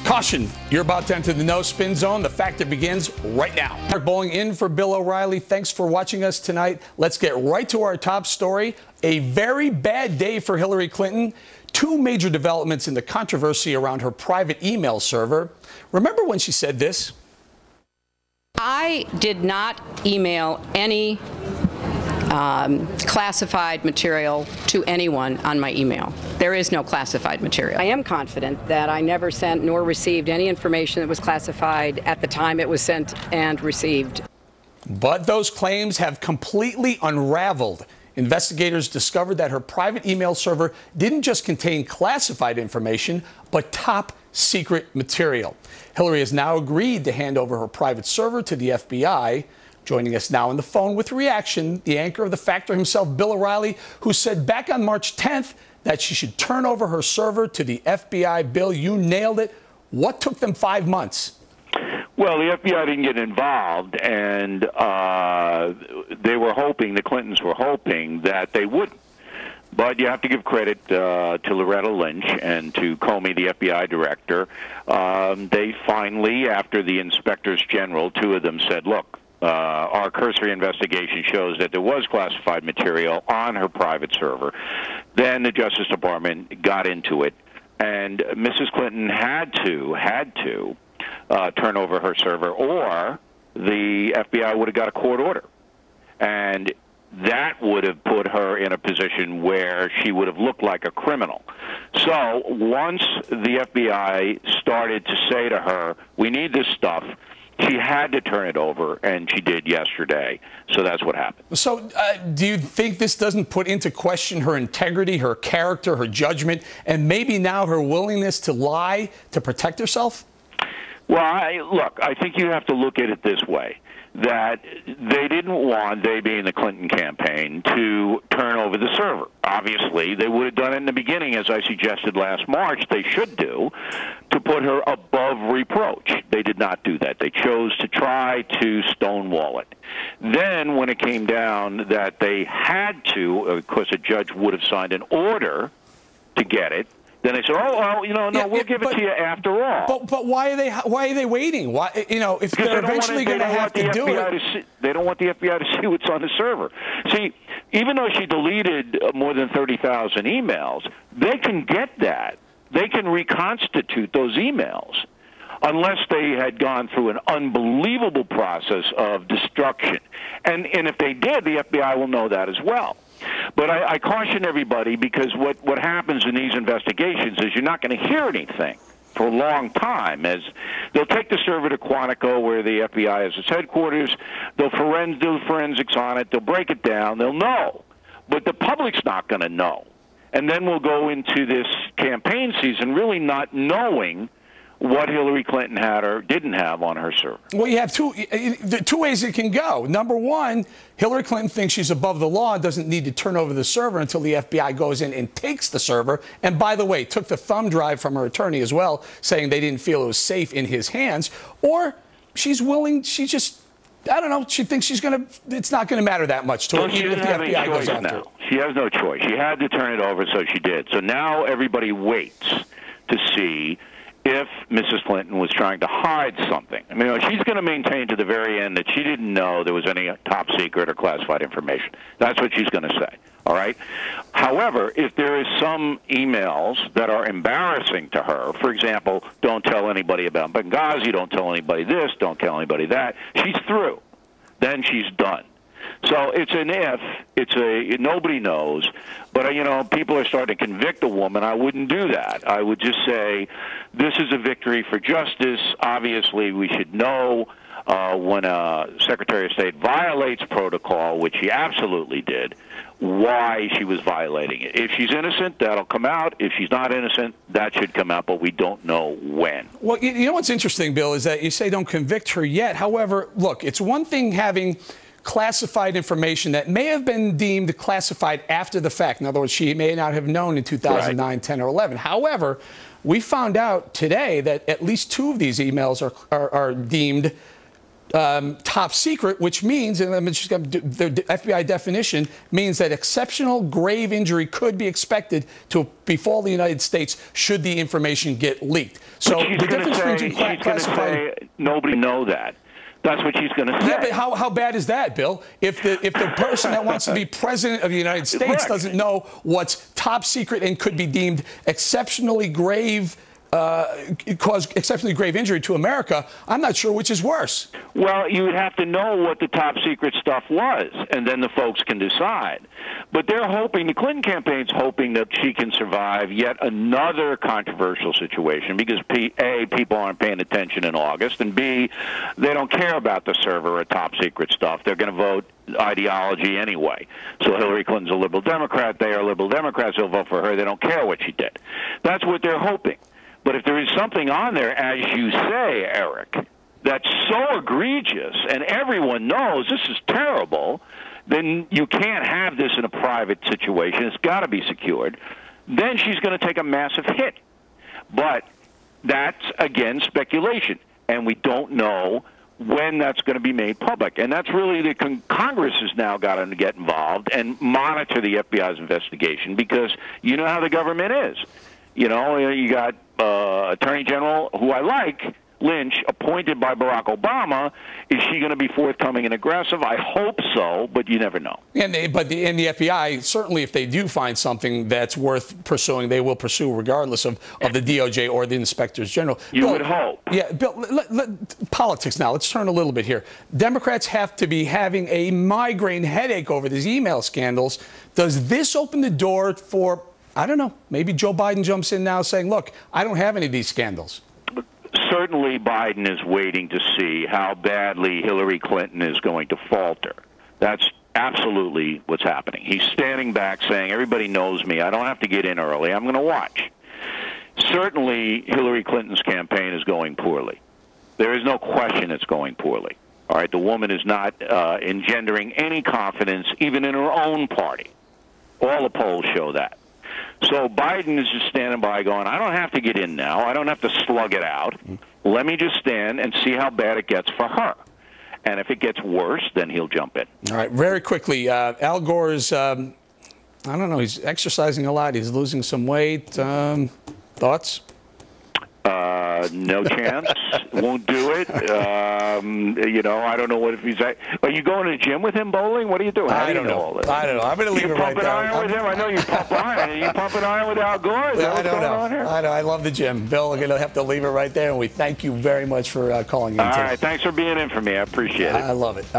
Caution, you're about to enter the no spin zone. The factor begins right now. Mark Bowling in for Bill O'Reilly. Thanks for watching us tonight. Let's get right to our top story. A very bad day for Hillary Clinton. Two major developments in the controversy around her private email server. Remember when she said this? I did not email any classified material to anyone on my email. There is no classified material. I am confident that I never sent nor received any information that was classified at the time it was sent and received. But those claims have completely unraveled. Investigators discovered that her private email server didn't just contain classified information, but top secret material. Hillary has now agreed to hand over her private server to the FBI. Joining us now on the phone with reaction, the anchor of The Factor himself, Bill O'Reilly, who said back on March 10th that she should turn over her server to the FBI. Bill, you nailed it. What took them 5 months? Well, the FBI didn't get involved, and they were hoping, the Clintons were hoping that they wouldn't. But you have to give credit to Loretta Lynch and to Comey, the FBI director. They finally, after the inspectors general, two of them said, look, our cursory investigation shows that there was classified material on her private server. Then the Justice Department got into it, and Mrs. Clinton had to turn over her server, or the FBI would have got a court order. And that would have put her in a position where she would have looked like a criminal. So once the FBI started to say to her, we need this stuff, she had to turn it over, and she did yesterday. So that's what happened. So do you think this doesn't put into question her integrity, her character, her judgment, and maybe now her willingness to lie to protect herself? Well, look, I think you have to look at it this way, that they didn't want, they being the Clinton campaign, to turn over the server. Obviously, they would have done it in the beginning, as I suggested last March, they should do, to put her above reproach. They did not do that. They chose to try to stonewall it. Then, when it came down that they had to, of course, a judge would have signed an order to get it, then they said, "Oh, well, you know, no, we'll give it to you after all." But why are they waiting? Why, you know, if they're eventually going to have to do it, they don't want the FBI to see what's on the server. See, even though she deleted more than 30,000 emails, they can get that. They can reconstitute those emails, unless they had gone through an unbelievable process of destruction. And if they did, the FBI will know that as well. But I caution everybody, because what happens in these investigations is you're not going to hear anything for a long time, as they'll take the server to Quantico, where the FBI has its headquarters. They'll do forensics on it. They'll break it down. They'll know. But the public's not going to know. And then we'll go into this campaign season really not knowing what Hillary Clinton had or didn't have on her server. Well, you have two ways it can go. Number one, Hillary Clinton thinks she's above the law and doesn't need to turn over the server until the FBI goes in and takes the server. And by the way, took the thumb drive from her attorney as well, saying they didn't feel it was safe in his hands. Or she's willing, she just, I don't know, she thinks it's not going to matter that much to her, even if the FBI goes after her. She has no choice. She had to turn it over, so she did. So now everybody waits to see if Mrs. Clinton was trying to hide something. I mean, she's going to maintain to the very end that she didn't know there was any top secret or classified information. That's what she's going to say, all right? However, if there is some emails that are embarrassing to her, for example, don't tell anybody about Benghazi, don't tell anybody this, don't tell anybody that, she's through. Then she's done. So it's an if, nobody knows. But, you know, people are starting to convict a woman. I wouldn't do that. I would just say this is a victory for justice. Obviously, we should know when a Secretary of State violates protocol, which she absolutely did, why she was violating it. If she's innocent, that'll come out. If she's not innocent, that should come out, but we don't know when. Well, you know what's interesting, Bill, is that you say don't convict her yet. However, look, it's one thing having classified information that may have been deemed classified after the fact. In other words, she may not have known in 2009, right, 10, or 11. However, we found out today that at least two of these emails are deemed top secret, which means, and I'm just going to do the FBI definition, means that exceptional grave injury could be expected to befall the United States should the information get leaked. So the difference between classified, nobody know that. That's what she's going to say. Yeah, but how bad is that, Bill? If the person that wants to be president of the United States doesn't know what's top secret and could be deemed exceptionally grave, cause exceptionally grave injury to America, I'm not sure which is worse. Well, you would have to know what the top secret stuff was, and then the folks can decide. But they're hoping, the Clinton campaign's hoping that she can survive yet another controversial situation because, A, people aren't paying attention in August, and B, they don't care about the server or top secret stuff. They're going to vote ideology anyway. So Hillary Clinton's a liberal Democrat. They are liberal Democrats. They'll vote for her. They don't care what she did. That's what they're hoping. But if there is something on there, as you say, Eric, that's so egregious and everyone knows this is terrible, then you can't have this in a private situation. It's got to be secured. Then she's going to take a massive hit. But that's, again, speculation. And we don't know when that's going to be made public. And that's really the Congress has now got to get involved and monitor the FBI's investigation because you know how the government is. You know, you got Attorney General, who I like, Lynch, appointed by Barack Obama. Is she going to be forthcoming and aggressive? I hope so, but you never know. And the FBI, certainly if they do find something that's worth pursuing, they will pursue regardless of the DOJ or the Inspectors General. You would hope. Yeah, Bill, politics now. Let's turn a little bit here. Democrats have to be having a migraine headache over these email scandals. Does this open the door for, I don't know, maybe Joe Biden jumps in now saying, look, I don't have any of these scandals? Certainly Biden is waiting to see how badly Hillary Clinton is going to falter. That's absolutely what's happening. He's standing back saying, everybody knows me. I don't have to get in early. I'm going to watch. Certainly Hillary Clinton's campaign is going poorly. There is no question it's going poorly. All right, the woman is not engendering any confidence even in her own party. All the polls show that. So Biden is just standing by going, I don't have to get in now. I don't have to slug it out. Let me just stand and see how bad it gets for her. And if it gets worse, then he'll jump in. All right, very quickly, Al Gore's, I don't know, he's exercising a lot. He's losing some weight. Thoughts? No chance. Won't do it. You know, I don't know what if he's. Are you going to the gym with him bowling? What are you doing? How do you know all this? I don't know. I'm going to leave it right there. You pump an iron with him? I know you pump iron. Are you pumping iron with Al Gore? Is that what's going on here? I know. I love the gym. Bill, we're going to have to leave it right there, and we thank you very much for calling in today. All right. Thanks for being in for me. I appreciate it. I love it.